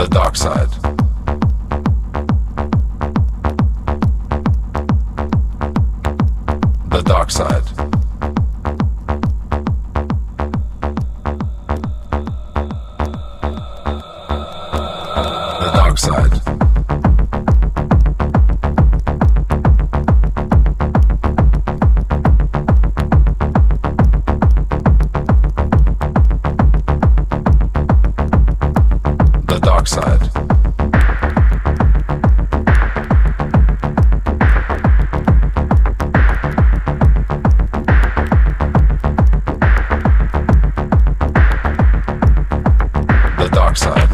The Darkside. The Darkside. The Darkside. The Darkside. The Darkside. The Darkside.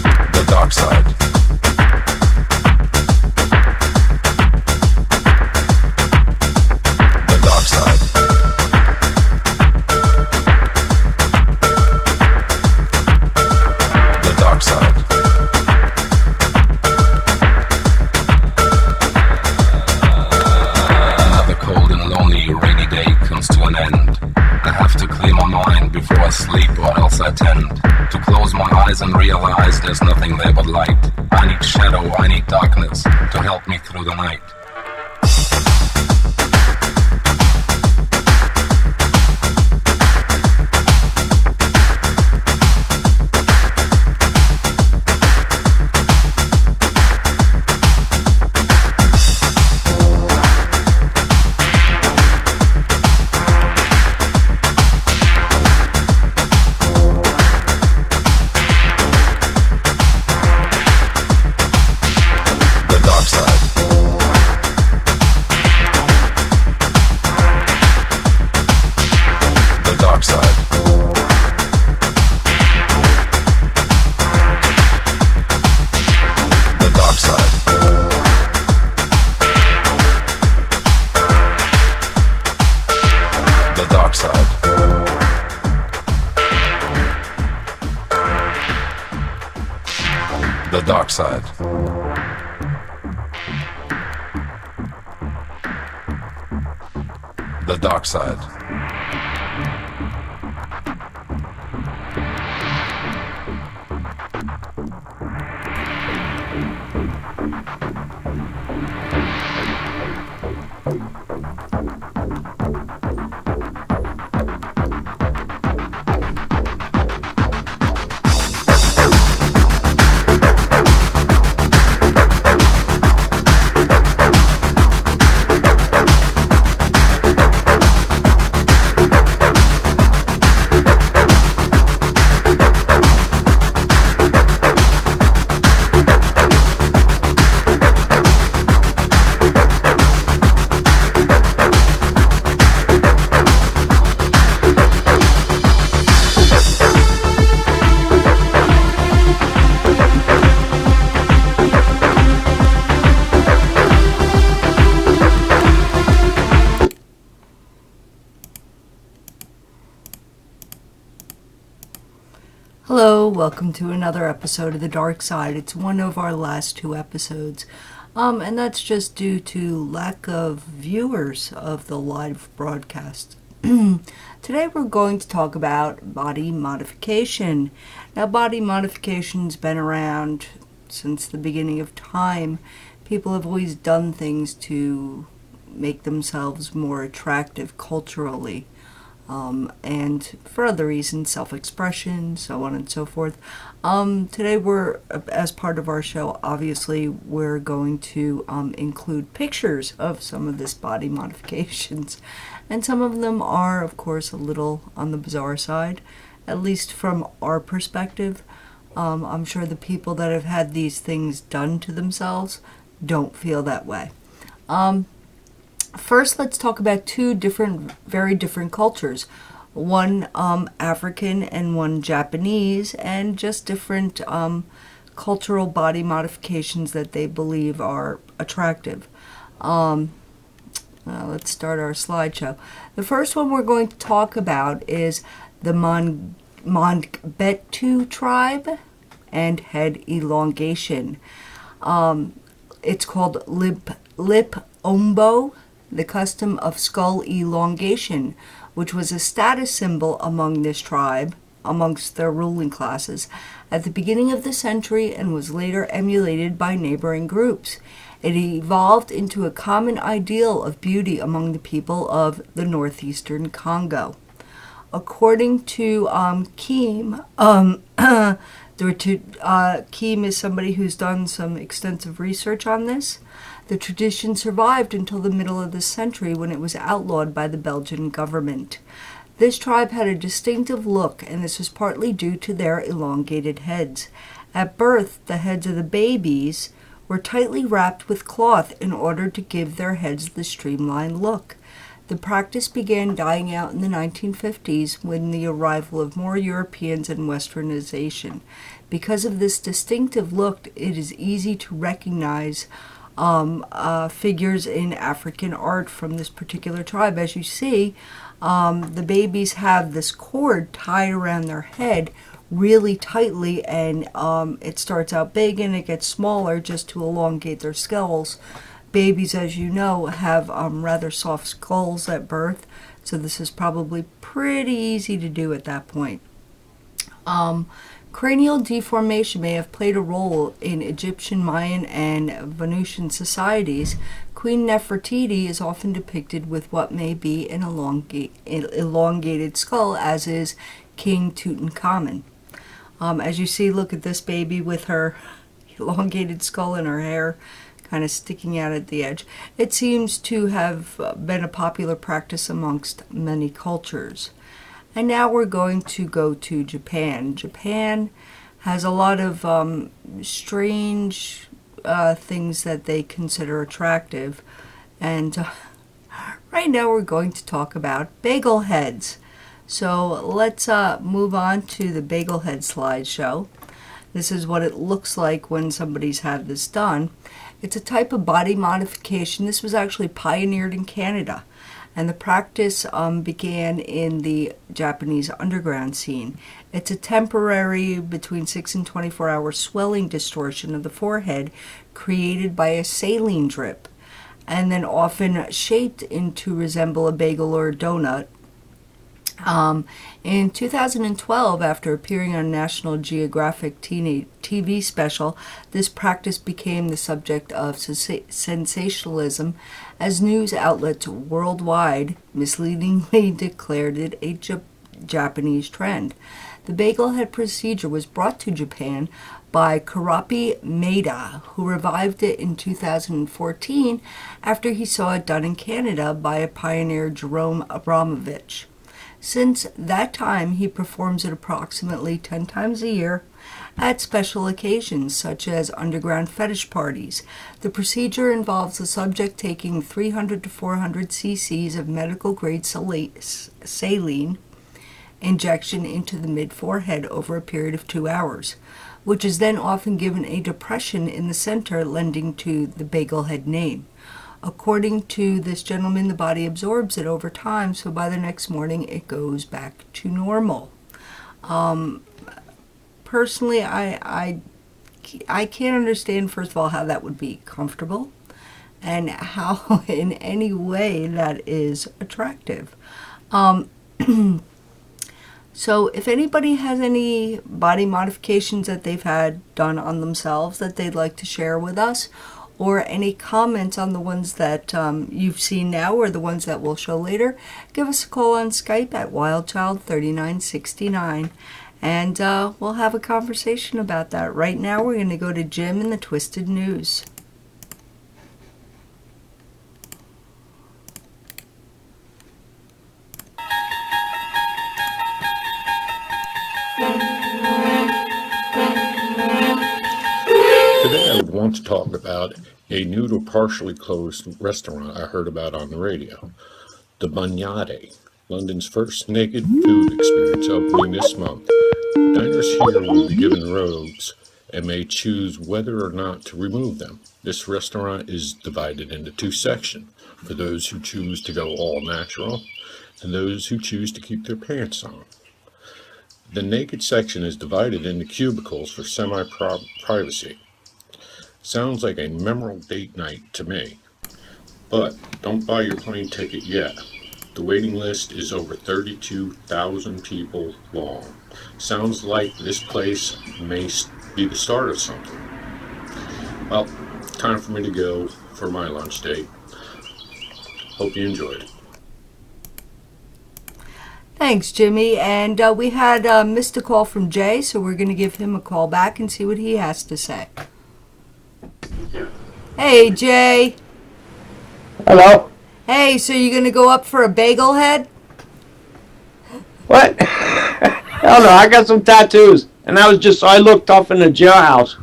The Darkside. The Darkside. The Darkside. Another cold and lonely rainy day comes to an end. I have to clear my mind before I sleep, or else I tend to close my eyes and realize there's nothing there but light. I need shadow, I need darkness to help me through the night. The Darkside. The Darkside. The Darkside. The Darkside. The Darkside. The Darkside. Hello, welcome to another episode of The Dark Side. It's one of our last two episodes, and that's just due to lack of viewers of the live broadcast. Today we're going to talk about body modification. Now, body modification's been around since the beginning of time. People have always done things to make themselves more attractive culturally. And for other reasons, self-expression, so on and so forth. Today we're, as part of our show, obviously we're going to include pictures of some of this body modifications. And some of them are, of course, a little on the bizarre side, at least from our perspective. I'm sure the people that have had these things done to themselves don't feel that way. First, let's talk about two very different cultures. One African and one Japanese, and just different cultural body modifications that they believe are attractive. Let's start our slideshow. The first one we're going to talk about is the Mongbetu tribe, and head elongation. It's called lip ombo, the custom of skull elongation, which was a status symbol among this tribe, amongst their ruling classes, at the beginning of the century and was later emulated by neighboring groups. It evolved into a common ideal of beauty among the people of the northeastern Congo. According to Keem, Keem is somebody who's done some extensive research on this. The tradition survived until the middle of the century when it was outlawed by the Belgian government. This tribe had a distinctive look, and this was partly due to their elongated heads. At birth, the heads of the babies were tightly wrapped with cloth in order to give their heads the streamlined look. The practice began dying out in the 1950s when the arrival of more Europeans and Westernization. Because of this distinctive look, it is easy to recognize figures in African art from this particular tribe. As you see, the babies have this cord tied around their head really tightly, and it starts out big and it gets smaller just to elongate their skulls. Babies, as you know, have rather soft skulls at birth, so this is probably pretty easy to do at that point. Cranial deformation may have played a role in Egyptian, Mayan, and Venusian societies. Queen Nefertiti is often depicted with what may be an elongated skull, as is King Tutankhamun. As you see, look at this baby with her elongated skull and her hair kind of sticking out at the edge. It seems to have been a popular practice amongst many cultures. And now we're going to go to Japan. Japan has a lot of strange things that they consider attractive. And right now we're going to talk about bagel heads. So let's move on to the bagel head slideshow. This is what it looks like when somebody's had this done. It's a type of body modification. This was actually pioneered in Canada, and the practice began in the Japanese underground scene. It's a temporary, between 6 and 24 hour swelling distortion of the forehead created by a saline drip, and then often shaped into resemble a bagel or a donut. In 2012, after appearing on National Geographic TV special, this practice became the subject of sensationalism as news outlets worldwide misleadingly declared it a Japanese trend. The bagel head procedure was brought to Japan by Karapi Maeda, who revived it in 2014 after he saw it done in Canada by a pioneer, Jerome Abramovich. Since that time, he performs it approximately 10 times a year at special occasions, such as underground fetish parties. The procedure involves the subject taking 300 to 400 cc's of medical-grade saline injection into the mid-forehead over a period of 2 hours, which is then often given a depression in the center, lending to the bagel head name. According to this gentleman, the body absorbs it over time, so by the next morning it goes back to normal. Personally, I can't understand, first of all, how that would be comfortable and how in any way that is attractive. So if anybody has any body modifications that they've had done on themselves that they'd like to share with us, or any comments on the ones that you've seen now or the ones that we'll show later, give us a call on Skype at wildchild3969, and we'll have a conversation about that. Right now we're going to go to Jim in the Twisted News. Today I want to talk about a new to partially closed restaurant I heard about on the radio. The Bunyade, London's first naked food experience, opening this month. Diners here will be given robes and may choose whether or not to remove them. This restaurant is divided into two sections, for those who choose to go all natural and those who choose to keep their pants on. The naked section is divided into cubicles for semi-privacy. Sounds like a memorable date night to me. But don't buy your plane ticket yet. The waiting list is over 32,000 people long. Sounds like this place may be the start of something. Well, time for me to go for my lunch date. Hope you enjoyed. Thanks, Jimmy. And we had missed a call from Jay, so we're going to give him a call back and see what he has to say. Hey, Jay. Hello? Hey, so you going to go up for a bagel head? What? Hell no, I got some tattoos. And that was just so I look tough in the jailhouse.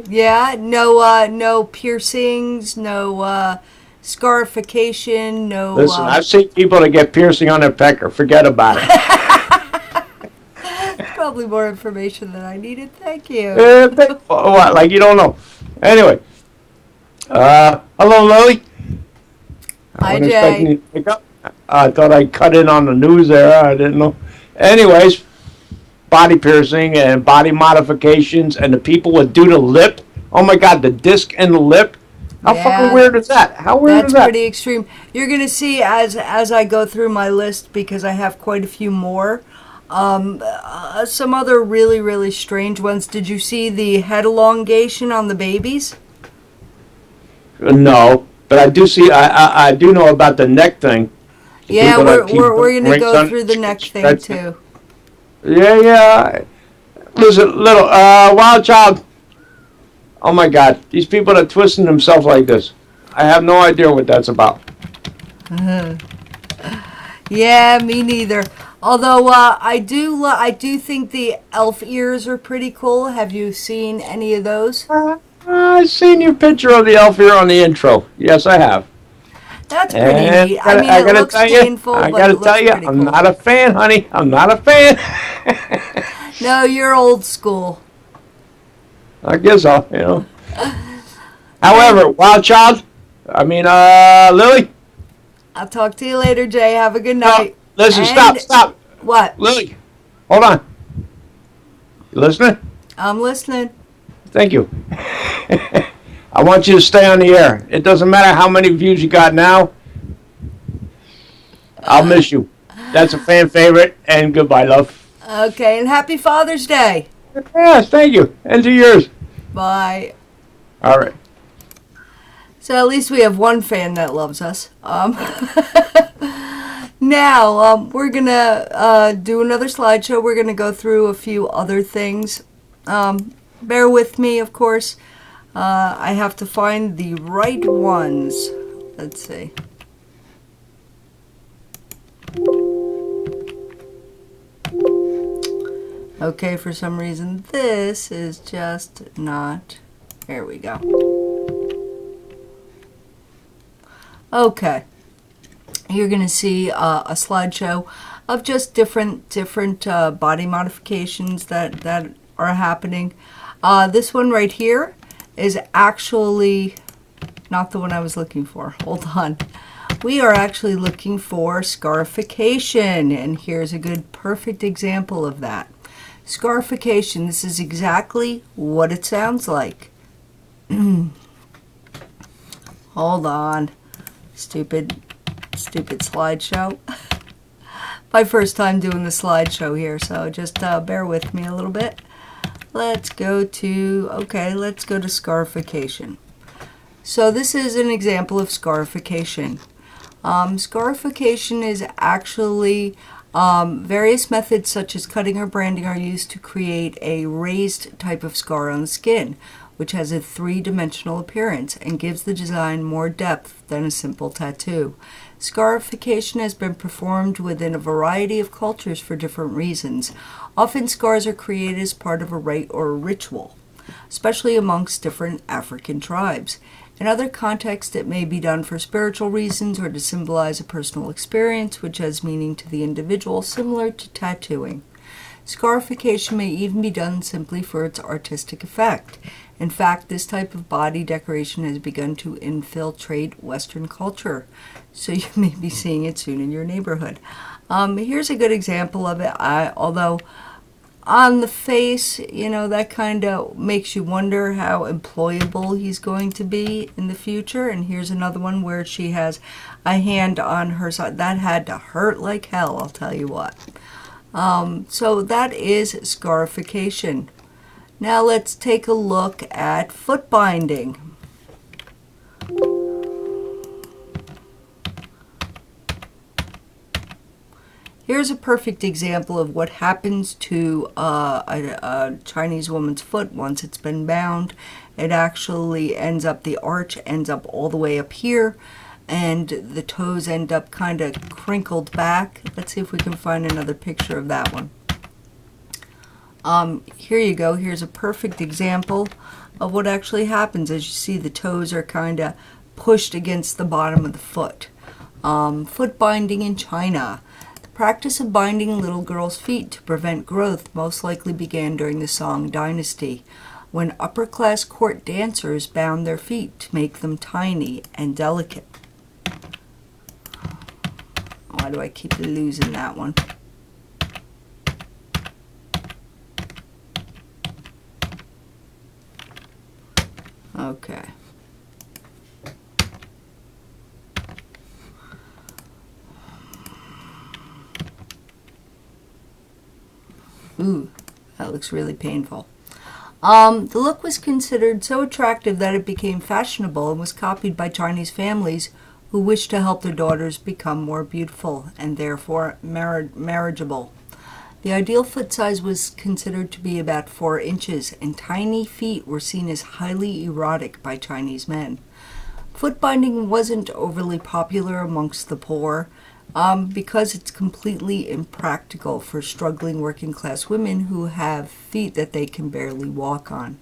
Yeah, no piercings, no scarification, no... Listen, I've seen people that get piercing on their pecker. Forget about it. Probably more information than I needed. Thank you. What? Like you don't know. Anyway. Hello, Lily. Hi, I wasn't expecting Jay. you to pick up. I thought I'd cut in on the news there. I didn't know. Anyways, body piercing and body modifications and the people that do the lip. Oh my God, the disc and the lip. How Yeah. fucking weird is that? How weird That's is that? pretty extreme. You're going to see as I go through my list, because I have quite a few more, some other really, really strange ones. Did you see the head elongation on the babies? No, but I do see. I do know about the neck thing. The Yeah, people that keep we're going to rings go on- through the neck thing, that's- too. Yeah. Listen, little wild child. Oh my God, these people that twisting themselves like this. I have no idea what that's about. Yeah, me neither. Although I do think the elf ears are pretty cool. Have you seen any of those? I've seen your picture of the elf here on the intro. Yes, I have. That's pretty And neat. I mean, it gotta looks tell you, painful, I but gotta it looks tell you, pretty I'm cool. not a fan, honey. I'm not a fan. No, you're old school. I guess so, you know. However, wild child. I mean, Lily. I'll talk to you later, Jay. Have a good No, night. listen, And- stop. What? Lily, hold on. You listening? I'm listening. Thank you. I want you to stay on the air. It doesn't matter how many views you got now. I'll miss you. That's a fan favorite, and goodbye, love. Okay, and happy Father's Day. Yes, thank you. And to yours. Bye. All right. So at least we have one fan that loves us. Now, we're going to do another slideshow. We're going to go through a few other things. Bear with me, of course. I have to find the right ones. Let's see. Okay, for some reason, this is just not... Here we go. Okay. You're going to see a slideshow of just different body modifications that are happening. This one right here is actually not the one I was looking for. Hold on. We are actually looking for scarification, and here's a good, perfect example of that. Scarification, this is exactly what it sounds like. Hold on. Stupid slideshow. My first time doing the slideshow here, so just bear with me a little bit. Let's go to scarification. So this is an example of scarification. Scarification is actually various methods such as cutting or branding are used to create a raised type of scar on the skin, which has a three-dimensional appearance and gives the design more depth than a simple tattoo. Scarification has been performed within a variety of cultures for different reasons. Often scars are created as part of a rite or a ritual, especially amongst different African tribes. In other contexts, it may be done for spiritual reasons or to symbolize a personal experience which has meaning to the individual, similar to tattooing. Scarification may even be done simply for its artistic effect. In fact, this type of body decoration has begun to infiltrate Western culture, so you may be seeing it soon in your neighborhood. Here's a good example of it, although on the face, that kind of makes you wonder how employable he's going to be in the future. And here's another one where she has a hand on her side. That had to hurt like hell, I'll tell you what. So that is scarification. Now let's take a look at foot binding. Here's a perfect example of what happens to a Chinese woman's foot once it's been bound. It actually ends up, the arch ends up all the way up here, and the toes end up kind of crinkled back. Let's see if we can find another picture of that one. Here you go. Here's a perfect example of what actually happens. As you see, the toes are kind of pushed against the bottom of the foot. Foot binding in China. The practice of binding little girls' feet to prevent growth most likely began during the Song Dynasty, when upper-class court dancers bound their feet to make them tiny and delicate. Why do I keep losing that one? Okay. Ooh, that looks really painful. The look was considered so attractive that it became fashionable and was copied by Chinese families who wished to help their daughters become more beautiful and therefore marriageable. The ideal foot size was considered to be about 4 inches, and tiny feet were seen as highly erotic by Chinese men. Foot binding wasn't overly popular amongst the poor because it's completely impractical for struggling working class women who have feet that they can barely walk on.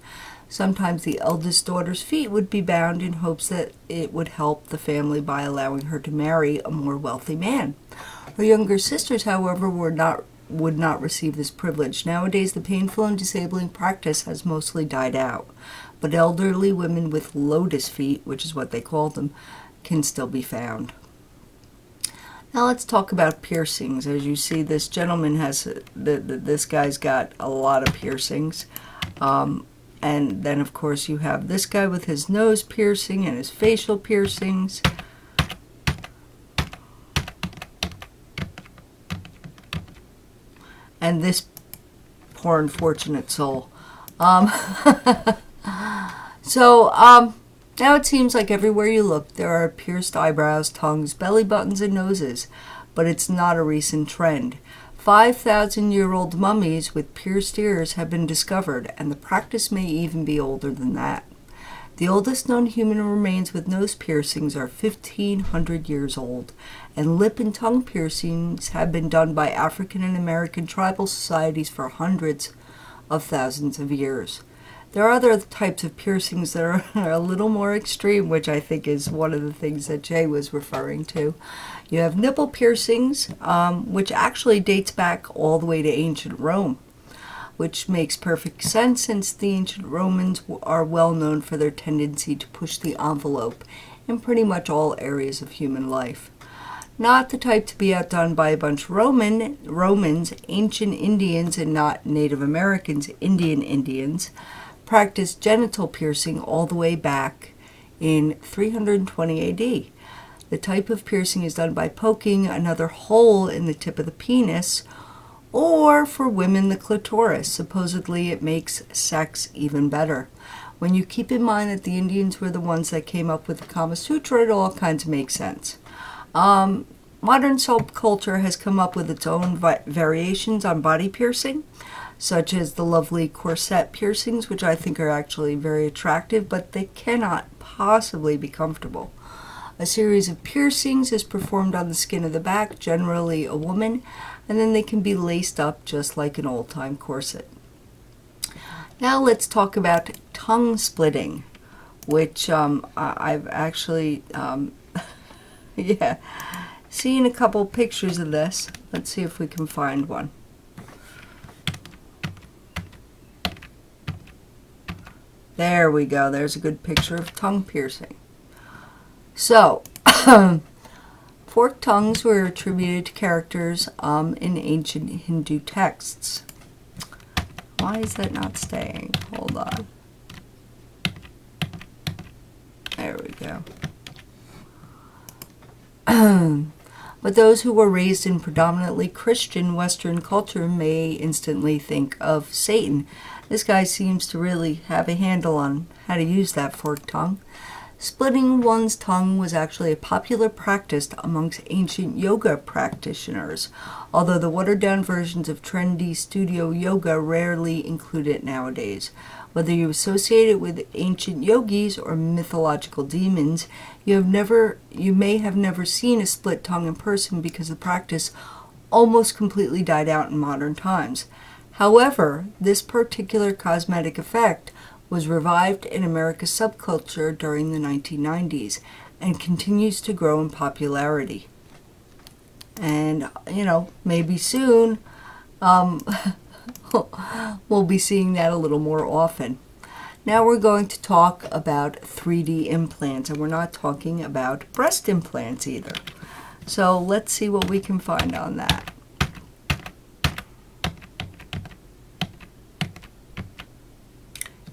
Sometimes the eldest daughter's feet would be bound in hopes that it would help the family by allowing her to marry a more wealthy man. Her younger sisters, however, would not receive this privilege. Nowadays, the painful and disabling practice has mostly died out, but elderly women with lotus feet, which is what they call them, can still be found. Now let's talk about piercings. As you see, this gentleman has, this guy's got a lot of piercings. And then, of course, you have this guy with his nose piercing and his facial piercings. And this poor unfortunate soul. Now it seems like everywhere you look, there are pierced eyebrows, tongues, belly buttons, and noses. But it's not a recent trend. 5,000-year-old mummies with pierced ears have been discovered, and the practice may even be older than that. The oldest known human remains with nose piercings are 1,500 years old, and lip and tongue piercings have been done by African and American tribal societies for hundreds of thousands of years. There are other types of piercings that are a little more extreme, which I think is one of the things that Jay was referring to. You have nipple piercings, which actually dates back all the way to ancient Rome, which makes perfect sense since the ancient Romans are well known for their tendency to push the envelope in pretty much all areas of human life. Not the type to be outdone by a bunch of Romans, ancient Indians, and not Native Americans, Indian Indians, practiced genital piercing all the way back in 320 AD. The type of piercing is done by poking another hole in the tip of the penis, or for women, the clitoris. Supposedly it makes sex even better. When you keep in mind that the Indians were the ones that came up with the Kama Sutra, it all kinds of makes sense. Modern subculture has come up with its own variations on body piercing, such as the lovely corset piercings, which I think are actually very attractive, but they cannot possibly be comfortable. A series of piercings is performed on the skin of the back, generally a woman, and then they can be laced up just like an old-time corset. Now let's talk about tongue splitting, which I've actually seen a couple pictures of this. Let's see if we can find one. There we go. There's a good picture of tongue piercing. So, forked tongues were attributed to characters in ancient Hindu texts. Why is that not staying? Hold on. There we go. But those who were raised in predominantly Christian Western culture may instantly think of Satan. This guy seems to really have a handle on how to use that forked tongue. Splitting one's tongue was actually a popular practice amongst ancient yoga practitioners, although the watered-down versions of trendy studio yoga rarely include it nowadays. Whether you associate it with ancient yogis or mythological demons, you may have never seen a split tongue in person because the practice almost completely died out in modern times. However, this particular cosmetic effect was revived in America's subculture during the 1990s and continues to grow in popularity. And, maybe soon we'll be seeing that a little more often. Now we're going to talk about 3D implants, and we're not talking about breast implants either. So let's see what we can find on that.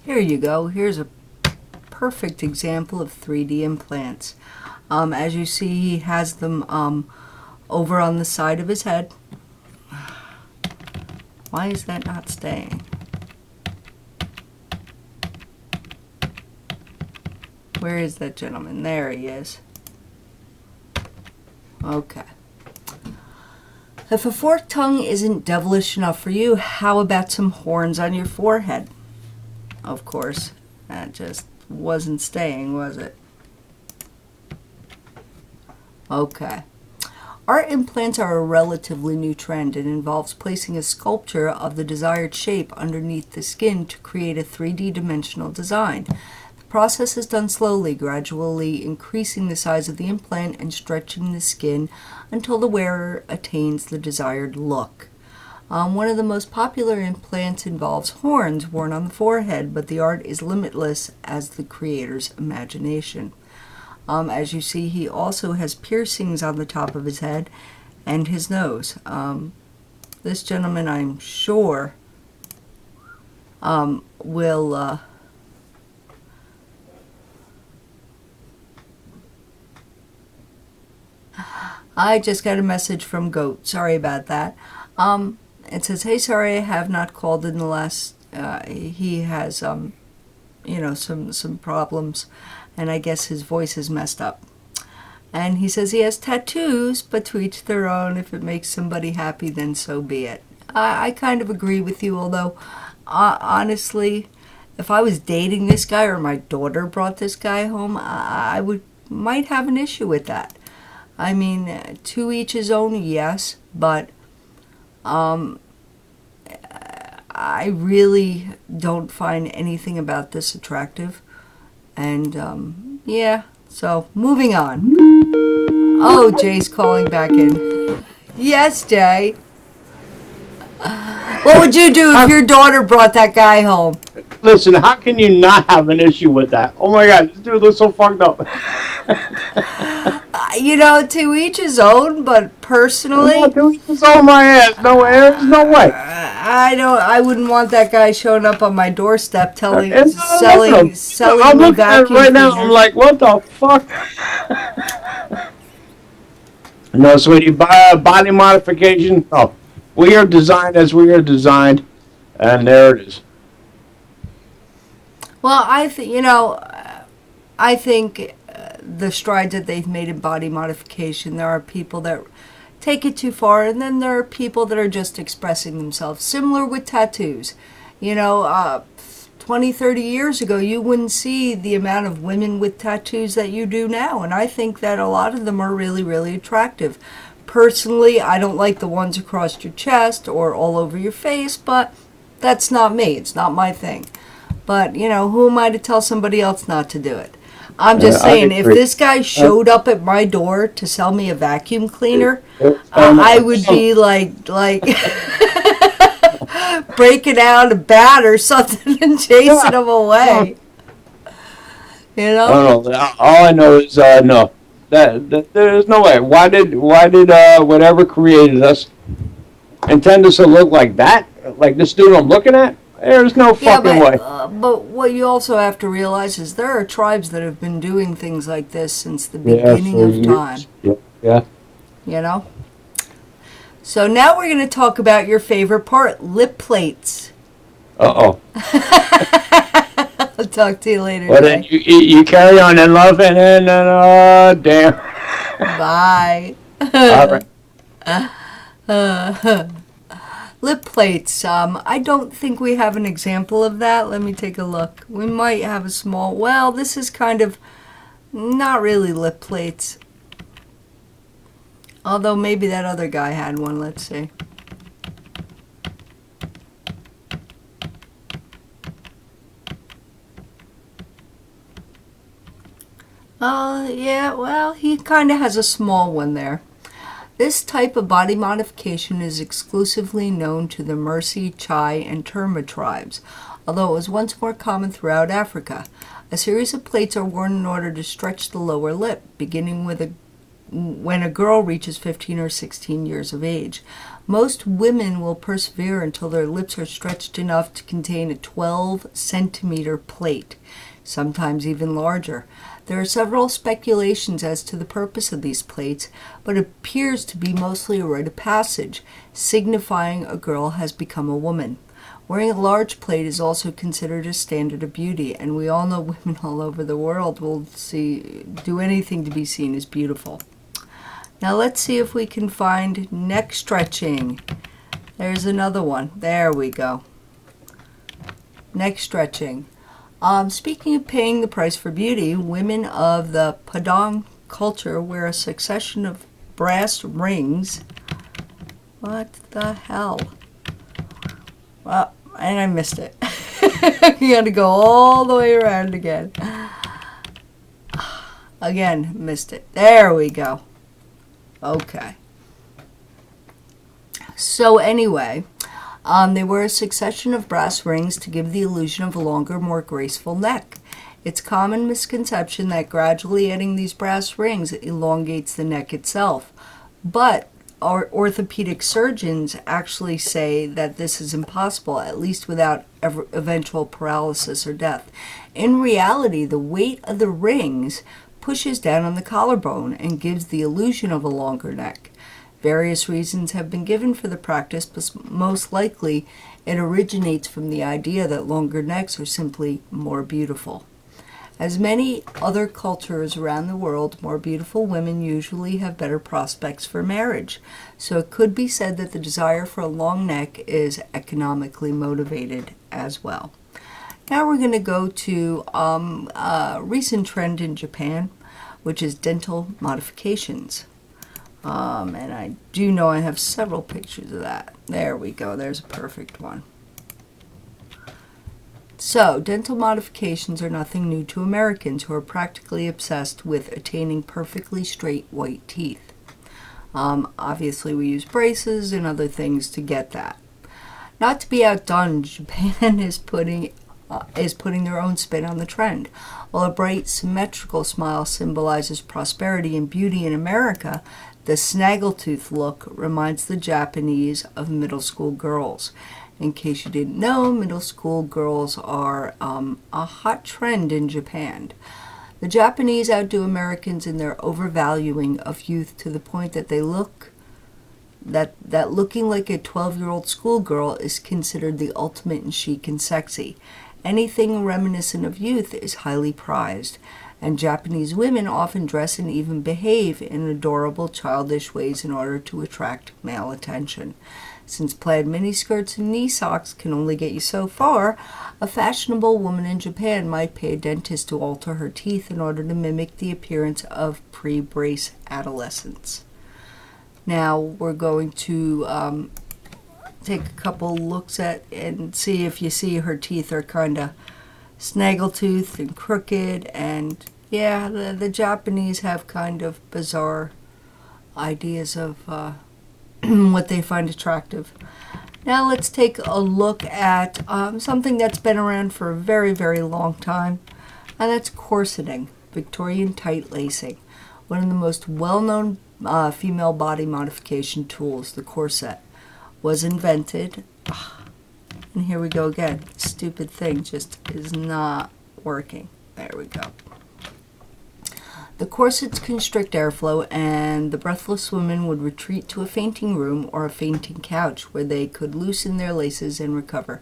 Here you go. Here's a perfect example of 3D implants. As you see, he has them over on the side of his head. Why is that not staying? Where is that gentleman? There he is. Okay. If a forked tongue isn't devilish enough for you, how about some horns on your forehead? Of course, that just wasn't staying, was it? Okay. Art implants are a relatively new trend and involves placing a sculpture of the desired shape underneath the skin to create a 3D dimensional design. The process is done slowly, gradually increasing the size of the implant and stretching the skin until the wearer attains the desired look. One of the most popular implants involves horns worn on the forehead, but the art is limitless as the creator's imagination. As you see, he also has piercings on the top of his head and his nose. This gentleman, I'm sure, will... I just got a message from Goat. Sorry about that. It says, "Hey, sorry, I have not called in the last." He has, some problems, and I guess his voice is messed up. And he says he has tattoos, but to each their own. If it makes somebody happy, then so be it. I kind of agree with you, although honestly, if I was dating this guy or my daughter brought this guy home, I might have an issue with that. I mean, to each his own, yes, but I really don't find anything about this attractive. And, yeah, so moving on. Oh, Jay's calling back in. Yes, Jay. What would you do if your daughter brought that guy home? Listen, how can you not have an issue with that? Oh my God, this dude looks so fucked up. To each his own, but personally... To each his own, my ass. No, there's no way. I wouldn't want that guy showing up on my doorstep selling I'm me looking at it vacuum right now. cleaners. I'm like, what the fuck? No, sweetie, body modification. Oh, we are designed as we are designed, and there it is. Well, I think the strides that they've made in body modification, there are people that take it too far, and then there are people that are just expressing themselves. Similar with tattoos. 20, 30 years ago, you wouldn't see the amount of women with tattoos that you do now, and I think that a lot of them are really, really attractive. Personally, I don't like the ones across your chest or all over your face, but that's not me. It's not my thing. But, who am I to tell somebody else not to do it? I'm just saying, if this guy showed up at my door to sell me a vacuum cleaner, I would be like breaking out a bat or something and chasing him away. You I know? don't know. All I know is no. That there's no way. Why did whatever created us intend us to look like that? Like this dude I'm looking at? There's no Yeah, fucking way. but what you also have to realize is there are tribes that have been doing things like this since the Yeah, beginning for of time. years. Yeah. Yeah. You know? So now we're going to talk about your favorite part, lip plates. Uh oh. I'll talk to you later, Well then Jay. you carry on in love and then damn. Bye. All right. Lip plates. I don't think we have an example of that. Let me take a look. We might have a small. Well, this is kind of not really lip plates. Although maybe that other guy had one. Let's see. Yeah, well, he kind of has a small one there. This type of body modification is exclusively known to the Mercy, Chai, and Terma tribes, although it was once more common throughout Africa. A series of plates are worn in order to stretch the lower lip, beginning with when a girl reaches 15 or 16 years of age. Most women will persevere until their lips are stretched enough to contain a 12-centimeter plate, sometimes even larger. There are several speculations as to the purpose of these plates, but it appears to be mostly a rite of passage, signifying a girl has become a woman. Wearing a large plate is also considered a standard of beauty, and we all know women all over the world will do anything to be seen as beautiful. Now let's see if we can find neck stretching. There's another one. There we go. Neck stretching. Speaking of paying the price for beauty, women of the Padang culture wear a succession of brass rings. What the hell? Well, and I missed it. You had to go all the way around again. Again, missed it. There we go. Okay. So anyway, they wear a succession of brass rings to give the illusion of a longer, more graceful neck. It's common misconception that gradually adding these brass rings elongates the neck itself. But our orthopedic surgeons actually say that this is impossible, at least without eventual paralysis or death. In reality, the weight of the rings pushes down on the collarbone and gives the illusion of a longer neck. Various reasons have been given for the practice, but most likely it originates from the idea that longer necks are simply more beautiful. As many other cultures around the world, more beautiful women usually have better prospects for marriage. So it could be said that the desire for a long neck is economically motivated as well. Now we're going to go to a recent trend in Japan, which is dental modifications. And I do know I have several pictures of that. There we go. There's a perfect one. So, dental modifications are nothing new to Americans who are practically obsessed with attaining perfectly straight white teeth. Obviously, we use braces and other things to get that. Not to be outdone, Japan is putting their own spin on the trend. While a bright, symmetrical smile symbolizes prosperity and beauty in America, the snaggletooth look reminds the Japanese of middle school girls. In case you didn't know, middle school girls are a hot trend in Japan. The Japanese outdo Americans in their overvaluing of youth to the point that that looking like a 12-year-old schoolgirl is considered the ultimate in chic and sexy. Anything reminiscent of youth is highly prized, and Japanese women often dress and even behave in adorable, childish ways in order to attract male attention. Since plaid miniskirts and knee socks can only get you so far, a fashionable woman in Japan might pay a dentist to alter her teeth in order to mimic the appearance of pre-brace adolescents. Now we're going to take a couple looks at and see if you see her teeth are kind of snaggletooth and crooked, and yeah, the Japanese have kind of bizarre ideas of what they find attractive. Now let's take a look at something that's been around for a very, very long time. and that's corseting, Victorian tight lacing. One of the most well-known female body modification tools, the corset, was invented. And here we go again. Stupid thing just is not working. There we go. The corsets constrict airflow, and the breathless women would retreat to a fainting room or a fainting couch where they could loosen their laces and recover.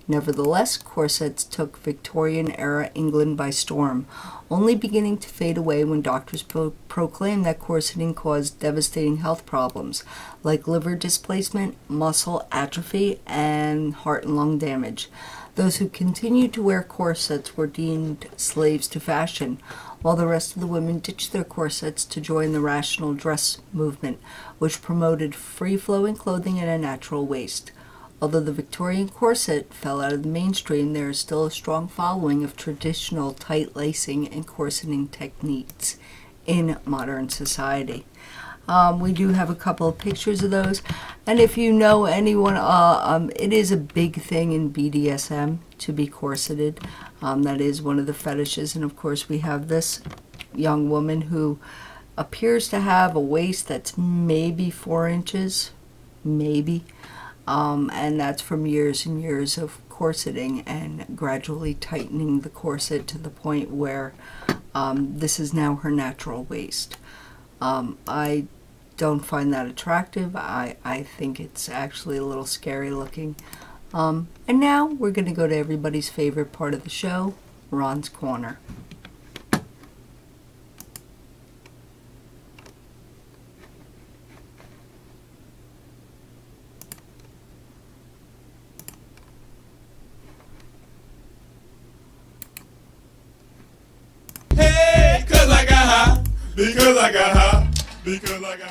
Nevertheless, corsets took Victorian-era England by storm, only beginning to fade away when doctors proclaimed that corseting caused devastating health problems, like liver displacement, muscle atrophy, and heart and lung damage. Those who continued to wear corsets were deemed slaves to fashion, while the rest of the women ditched their corsets to join the rational dress movement, which promoted free-flowing clothing and a natural waist. Although the Victorian corset fell out of the mainstream, there is still a strong following of traditional tight lacing and corseting techniques in modern society. We do have a couple of pictures of those, and if you know anyone, it is a big thing in BDSM to be corseted. That is one of the fetishes, and of course we have this young woman who appears to have a waist that's maybe 4 inches, maybe. And that's from years and years of corseting and gradually tightening the corset to the point where this is now her natural waist. I don't find that attractive. I think it's actually a little scary looking. And now we're going to go to everybody's favorite part of the show, Ron's Corner.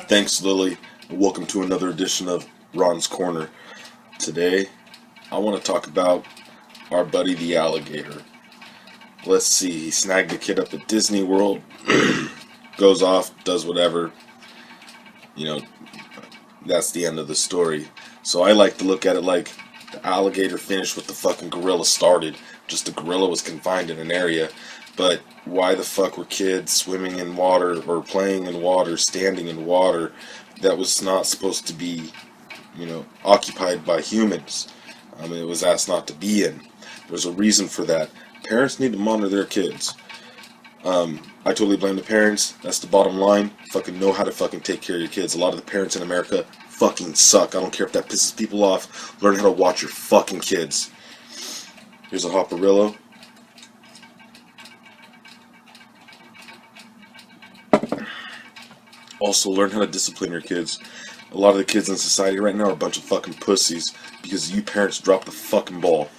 Thanks, Lily, and welcome to another edition of Ron's Corner. Today, I want to talk about our buddy the alligator. Let's see, he snagged a kid up at Disney World, goes off, does whatever. You know, that's the end of the story. So I like to look at it like the alligator finished what the fucking gorilla started. Just the gorilla was confined in an area. But why the fuck were kids swimming in water or playing in water, standing in water that was not supposed to be, occupied by humans? I mean, it was asked not to be in. There's a reason for that. Parents need to monitor their kids. I totally blame the parents. That's the bottom line. Fucking know how to fucking take care of your kids. A lot of the parents in America fucking suck. I don't care if that pisses people off. Learn how to watch your fucking kids. Here's a Hopperillo. Also, learn how to discipline your kids. A lot of the kids in society right now are a bunch of fucking pussies because you parents dropped the fucking ball.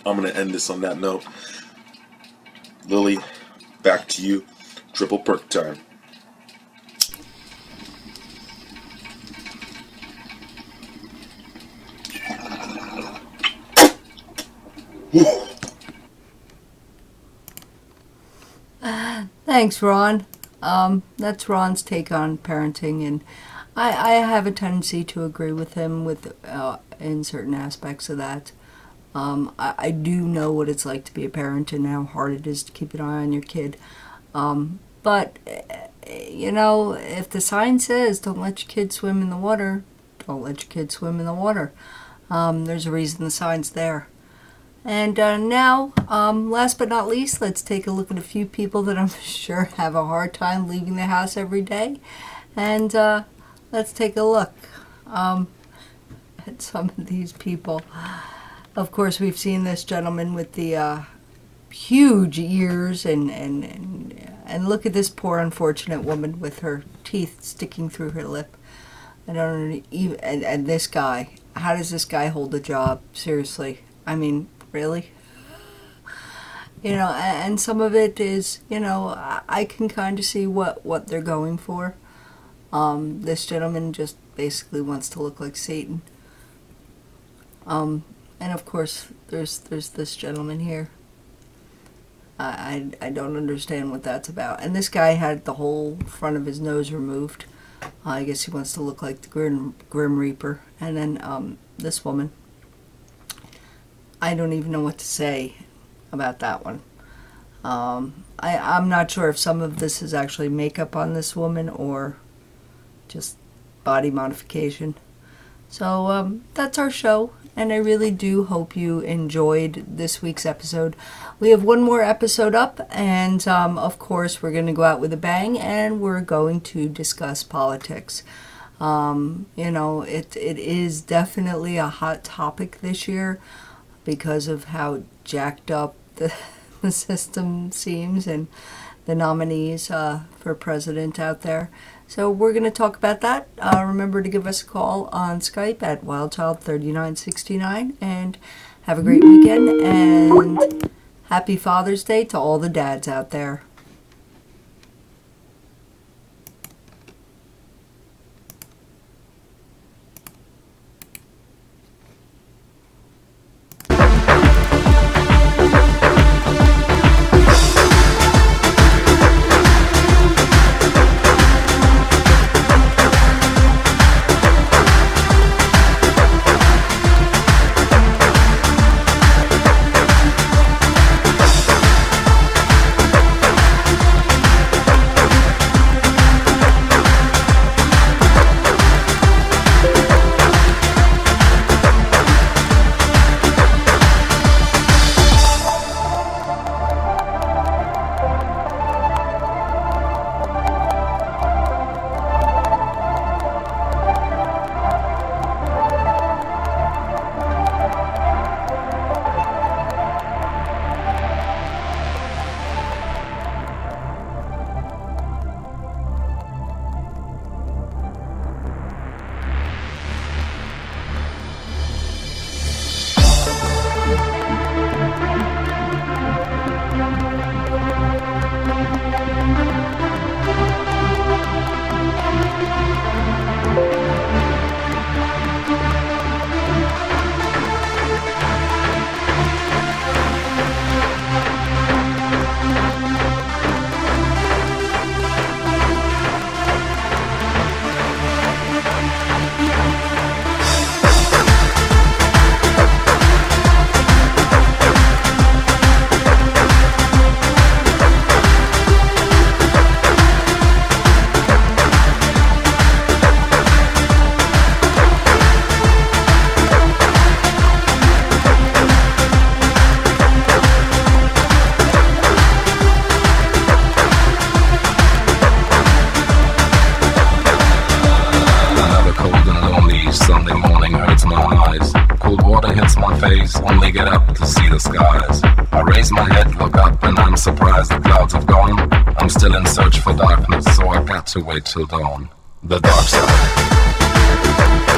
I'm going to end this on that note. Lily, back to you. Triple perk time. Thanks, Ron. That's Ron's take on parenting, and I have a tendency to agree with him in certain aspects of that. I do know what it's like to be a parent and how hard it is to keep an eye on your kid. But, if the sign says don't let your kid swim in the water, don't let your kid swim in the water. There's a reason the sign's there. And now, last but not least, let's take a look at a few people that I'm sure have a hard time leaving the house every day. And let's take a look at some of these people. Of course, we've seen this gentleman with the huge ears, and look at this poor unfortunate woman with her teeth sticking through her lip. I don't even, and this guy, how does this guy hold a job? Seriously, I mean, really? And some of it is, I can kind of see what they're going for. This gentleman just basically wants to look like Satan. And of course, there's this gentleman here. I don't understand what that's about. And this guy had the whole front of his nose removed. I guess he wants to look like the Grim Reaper. And then this woman. I don't even know what to say about that one. I'm not sure if some of this is actually makeup on this woman or just body modification. So that's our show, and I really do hope you enjoyed this week's episode. We have one more episode up, and of course we're going to go out with a bang, and we're going to discuss politics. It is definitely a hot topic this year because of how jacked up the system seems and the nominees for president out there. So we're going to talk about that. Remember to give us a call on Skype at wildchild3969, and have a great weekend, and happy Father's Day to all the dads out there. Only get up to see the skies. I raise my head, look up, and I'm surprised the clouds have gone. I'm still in search for darkness, so I got to wait till dawn. The dark side.